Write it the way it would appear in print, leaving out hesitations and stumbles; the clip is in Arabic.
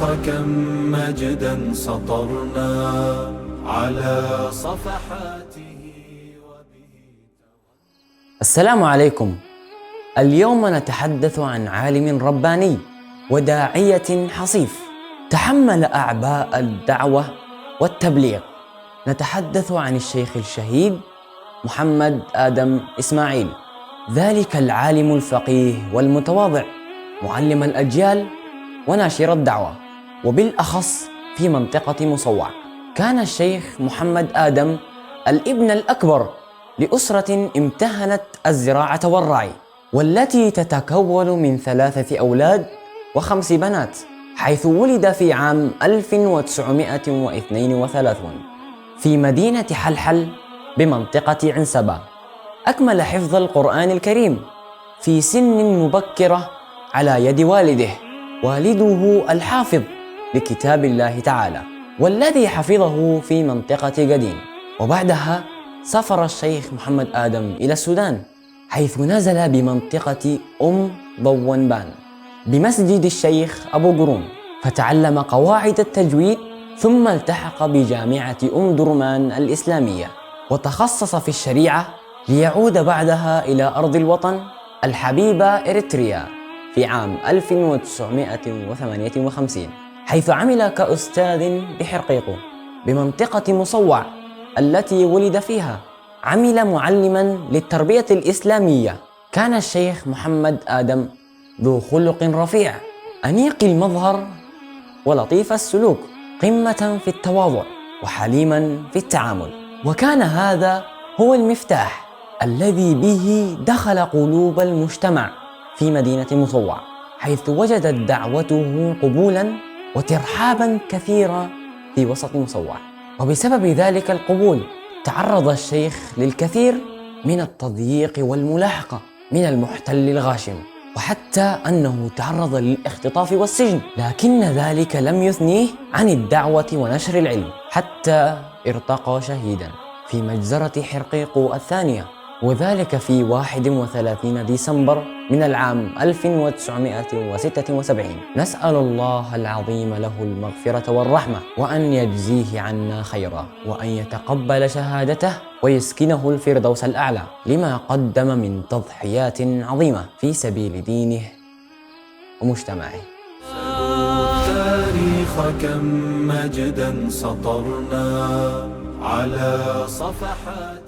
كم مجدا سطرنا على صفحاته. السلام عليكم. اليوم نتحدث عن عالم رباني وداعية حصيف تحمل أعباء الدعوة والتبليغ. نتحدث عن الشيخ الشهيد محمد آدم إسماعيل، ذلك العالم الفقيه والمتواضع، معلم الأجيال وناشر الدعوة، وبالأخص في منطقة مصوع. كان الشيخ محمد آدم الابن الأكبر لأسرة امتهنت الزراعة والرعي، والتي تتكون من 3 أولاد و5 بنات، حيث ولد في عام 1932 في مدينة حلحل بمنطقة عنسبة. أكمل حفظ القرآن الكريم في سن مبكرة على يد والده الحافظ لكتاب الله تعالى، والذي حفظه في منطقة قديم. وبعدها سافر الشيخ محمد آدم إلى السودان، حيث نزل بمنطقة ضوانبان بمسجد الشيخ أبو قرون، فتعلم قواعد التجويد، ثم التحق بجامعة درمان الإسلامية وتخصص في الشريعة، ليعود بعدها إلى أرض الوطن الحبيبة إريتريا في عام 1958، حيث عمل كأستاذ بحرقيقو بمنطقة مصوع التي ولد فيها. عمل معلما للتربية الإسلامية. كان الشيخ محمد آدم ذو خلق رفيع، أنيق المظهر ولطيف السلوك، قمة في التواضع وحليما في التعامل. وكان هذا هو المفتاح الذي به دخل قلوب المجتمع في مدينة مصوع، حيث وجدت دعوته قبولا وترحابا كثيرا في وسط مصوع. وبسبب ذلك القبول تعرض الشيخ للكثير من التضييق والملاحقة من المحتل الغاشم، وحتى أنه تعرض للاختطاف والسجن، لكن ذلك لم يثنيه عن الدعوة ونشر العلم، حتى ارتقى شهيدا في مجزرة حرقيقو الثانية، وذلك في 31 ديسمبر من العام 1976. نسأل الله العظيم له المغفرة والرحمة، وأن يجزيه عنا خيرا، وأن يتقبل شهادته ويسكنه الفردوس الأعلى لما قدم من تضحيات عظيمة في سبيل دينه ومجتمعه. التاريخ كم مجدا سطرنا على صفحات